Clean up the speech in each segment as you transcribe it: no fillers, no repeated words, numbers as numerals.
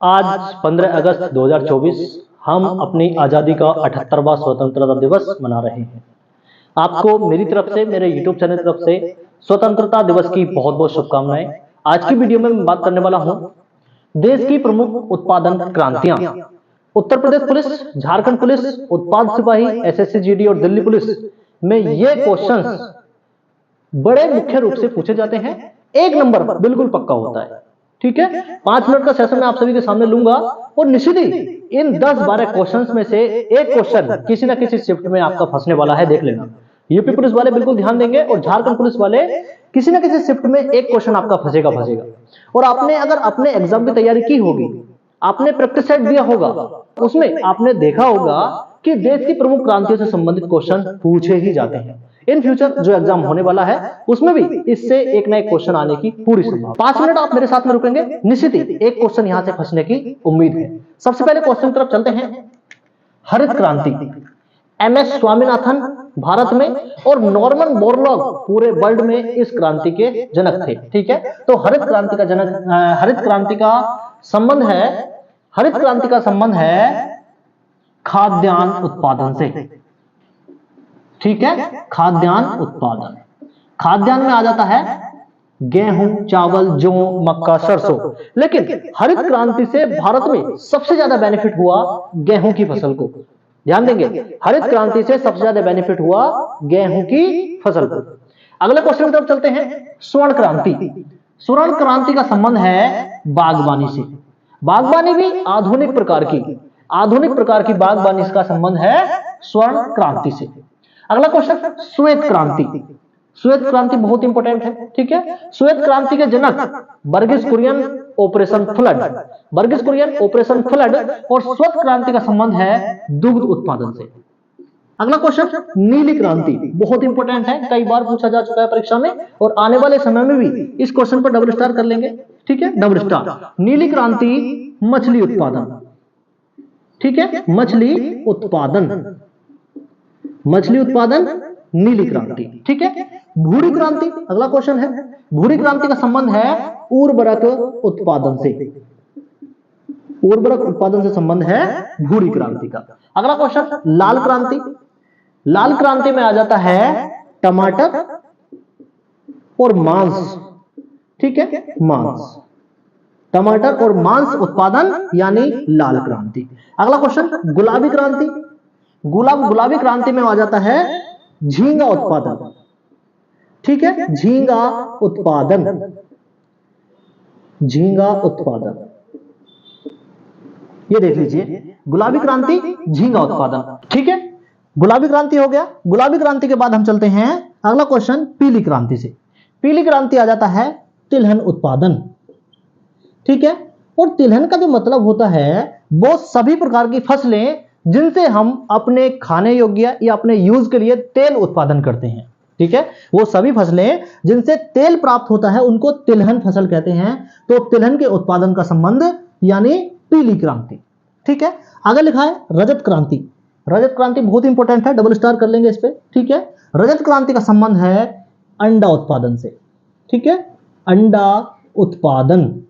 आज 15 अगस्त 2024 हम अपनी आज़ादी का 78वां स्वतंत्रता दिवस मना रहे हैं। आपको मेरी तरफ से, मेरे YouTube चैनल की तरफ से स्वतंत्रता दिवस की बहुत बहुत शुभकामनाएं। आज की वीडियो में मैं बात करने वाला हूं देश की प्रमुख उत्पादन क्रांतियां। उत्तर प्रदेश पुलिस, झारखंड पुलिस, उत्पाद सिपाही, SSC GD और दिल्ली पुलिस में ये क्वेश्चंस बड़े मुख्य रूप से पूछे जाते हैं। एक नंबर बिल्कुल पक्का होता है। ठीक है, 5 मिनट का सेशन मैं आप सभी के सामने लूंगा और निश्चित ही इन 10-12 क्वेश्चंस में से एक क्वेश्चन किसी ना किसी शिफ्ट में आपका फंसने वाला है, देख लेना। यूपी पुलिस वाले बिल्कुल ध्यान देंगे और झारखंड पुलिस वाले किसी ना किसी शिफ्ट में एक क्वेश्चन आपका फंसेगा। और आपने अगर अपने एग्जाम की तैयारी की होगी, आपने प्रैक्टिस सेट दिया होगा, उसमें आपने देखा होगा कि देश की प्रमुख क्रांतियों से संबंधित क्वेश्चन पूछे ही जाते हैं। इन फ्यूचर जो एग्जाम होने वाला है उसमें भी इससे एक ना एक क्वेश्चन आने की पूरी संभावना। 5 मिनट आप मेरे साथ में रुकेंगे, निश्चित ही एक क्वेश्चन यहां से फंसने की उम्मीद है। सबसे पहले क्वेश्चन की तरफ चलते हैं। हरित क्रांति, MS स्वामीनाथन भारत में और नॉर्मन बोरलॉग पूरे वर्ल्ड में इस क्रांति के जनक थे। ठीक है, तो हरित क्रांति का जनक, हरित क्रांति का संबंध है खाद्यान्न उत्पादन से। ठीक है, खाद्यान्न उत्पादन, खाद्यान्न में आ जाता है गेहूं, चावल, जौ, मक्का, सरसों। लेकिन हरित क्रांति से भारत में सबसे ज्यादा बेनिफिट हुआ गेहूं की फसल को। ध्यान देंगे, हरित क्रांति से सबसे ज्यादा बेनिफिट हुआ गेहूं की फसल को। अगले क्वेश्चन की तरफ चलते हैं। स्वर्ण क्रांति, स्वर्ण क्रांति का संबंध है बागवानी से। बागवानी भी आधुनिक प्रकार की बागवानी का संबंध है स्वर्ण क्रांति से। अगला क्वेश्चन, श्वेत क्रांति। श्वेत क्रांति बहुत इंपॉर्टेंट है। ठीक है, श्वेत क्रांति के जनक Varghese Kurien, operation flood. Varghese Kurien, operation flood और श्वेत क्रांति का संबंध है दुग्ध उत्पादन से। अगला क्वेश्चन, नीली क्रांति, बहुत इंपॉर्टेंट है, कई बार पूछा जा चुका है परीक्षा में और आने वाले समय में भी इस क्वेश्चन पर डबल स्टार कर लेंगे। ठीक है, डबल स्टार। नीली क्रांति मछली उत्पादन। ठीक है, मछली उत्पादन नीली क्रांति। ठीक है, भूरी क्रांति, अगला क्वेश्चन है। भूरी क्रांति का संबंध है उर्वरक उत्पादन से। उर्वरक उत्पादन से संबंध है भूरी क्रांति का। अगला क्वेश्चन, लाल क्रांति। लाल क्रांति में आ जाता है टमाटर और मांस। ठीक है, मांस, टमाटर और मांस उत्पादन यानी लाल क्रांति। अगला क्वेश्चन, गुलाबी क्रांति। गुलाबी क्रांति में आ जाता है झींगा उत्पादन। ठीक है, झींगा उत्पादन, ये देख लीजिए, गुलाबी क्रांति, झींगा उत्पादन। ठीक है, गुलाबी क्रांति हो गया। गुलाबी क्रांति के बाद हम चलते हैं अगला क्वेश्चन, पीली क्रांति से। पीली क्रांति आ जाता है तिलहन उत्पादन। ठीक है, और तिलहन का जो मतलब होता है वो सभी प्रकार की फसलें जिनसे हम अपने खाने योग्य या अपने यूज के लिए तेल उत्पादन करते हैं। ठीक है, वो सभी फसलें जिनसे तेल प्राप्त होता है उनको तिलहन फसल कहते हैं। तो तिलहन के उत्पादन का संबंध यानी पीली क्रांति। ठीक है, आगे लिखा है रजत क्रांति। रजत क्रांति बहुत इंपॉर्टेंट है, डबल स्टार कर लेंगे इस पे। ठीक है, रजत क्रांति का संबंध है अंडा उत्पादन से। ठीक है, अंडा उत्पादन,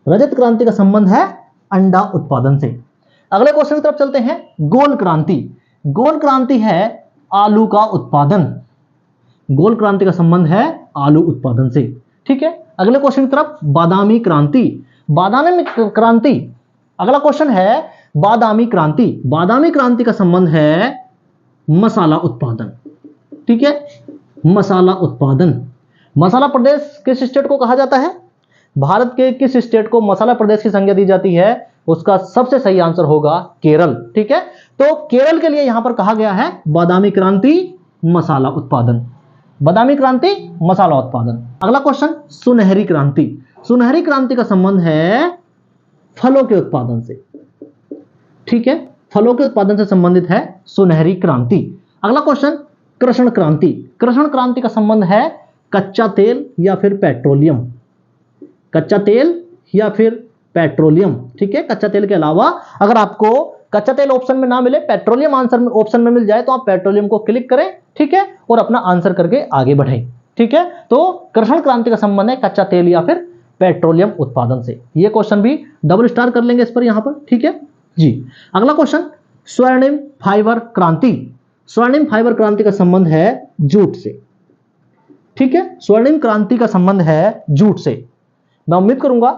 रजत क्रांति का संबंध है अंडा उत्पादन से। अगले क्वेश्चन की तरफ चलते हैं। गोल क्रांति, गोल क्रांति है आलू का उत्पादन। गोल क्रांति का संबंध है आलू उत्पादन से। ठीक है, अगले क्वेश्चन की तरफ, बादामी क्रांति। बादामी क्रांति, अगला क्वेश्चन है बादामी क्रांति। बादामी क्रांति का संबंध है मसाला उत्पादन। ठीक है, मसाला उत्पादन। मसाला प्रदेश किस स्टेट को कहा जाता है? भारत के किस स्टेट को मसाला प्रदेश की संज्ञा दी जाती है? उसका सबसे सही आंसर होगा केरल। ठीक है, तो केरल के लिए यहां पर कहा गया है बादामी क्रांति, मसाला उत्पादन। बादामी क्रांति, मसाला उत्पादन। अगला क्वेश्चन, सुनहरी क्रांति। सुनहरी क्रांति का संबंध है फलों के उत्पादन से। ठीक है, फलों के उत्पादन से संबंधित है सुनहरी क्रांति। अगला क्वेश्चन, कृष्ण क्रांति। कृष्ण क्रांति का संबंध है कच्चा तेल या फिर पेट्रोलियम। कच्चा तेल या फिर पेट्रोलियम। ठीक है, कच्चा तेल के अलावा अगर आपको कच्चा तेल ऑप्शन में ना मिले, पेट्रोलियम आंसर में ऑप्शन में मिल जाए तो आप पेट्रोलियम को क्लिक करें। ठीक है, और अपना आंसर करके आगे बढ़ें। ठीक है, तो कृष्ण क्रांति का संबंध है कच्चा तेल या फिर पेट्रोलियम उत्पादन से। ये क्वेश्चन भी डबल स्टार कर लेंगे इस पर यहां पर, ठीक है जी। अगला क्वेश्चन, स्वर्णिम फाइबर क्रांति। स्वर्णिम फाइबर क्रांति का संबंध है जूट से, ठीक है। स्वर्णिम क्रांति का संबंध है जूट से। मैं उम्मीद करूंगा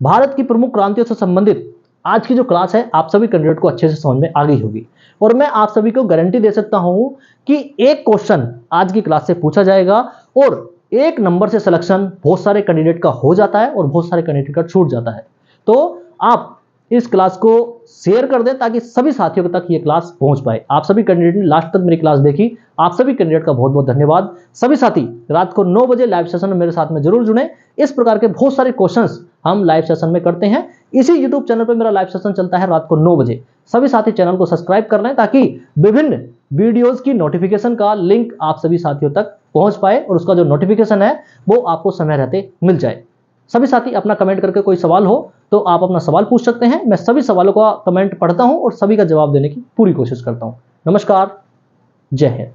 भारत की प्रमुख क्रांतियों से संबंधित आज की जो क्लास है आप सभी कैंडिडेट को अच्छे से समझ में आ गई होगी, और मैं आप सभी को गारंटी दे सकता हूं कि एक क्वेश्चन आज की क्लास से पूछा जाएगा और 1 नंबर से सिलेक्शन बहुत सारे कैंडिडेट का हो जाता है और बहुत सारे कैंडिडेट का छूट जाता है। तो आप इस क्लास को शेयर कर दें ताकि सभी साथियों तक ये क्लास पहुंच पाए। आप सभी कैंडिडेट ने लास्ट तक मेरी क्लास देखी, आप सभी कैंडिडेट का बहुत बहुत धन्यवाद। सभी साथी रात को 9 बजे लाइव सेशन में मेरे साथ में जरूर जुड़े। इस प्रकार के बहुत सारे क्वेश्चंस हम लाइव सेशन में करते हैं। इसी यूट्यूब चैनल पर मेरा लाइव सेशन चलता है रात को 9 बजे। सभी साथी चैनल को सब्सक्राइब कर लें ताकि विभिन्न वीडियोस की नोटिफिकेशन का लिंक आप सभी साथियों तक पहुंच पाए और उसका जो नोटिफिकेशन है वो आपको समय रहते मिल जाए। सभी साथी अपना कमेंट करके कोई सवाल हो तो आप अपना सवाल पूछ सकते हैं। मैं सभी सवालों का कमेंट पढ़ता हूं और सभी का जवाब देने की पूरी कोशिश करता हूं। नमस्कार, जय हिंद।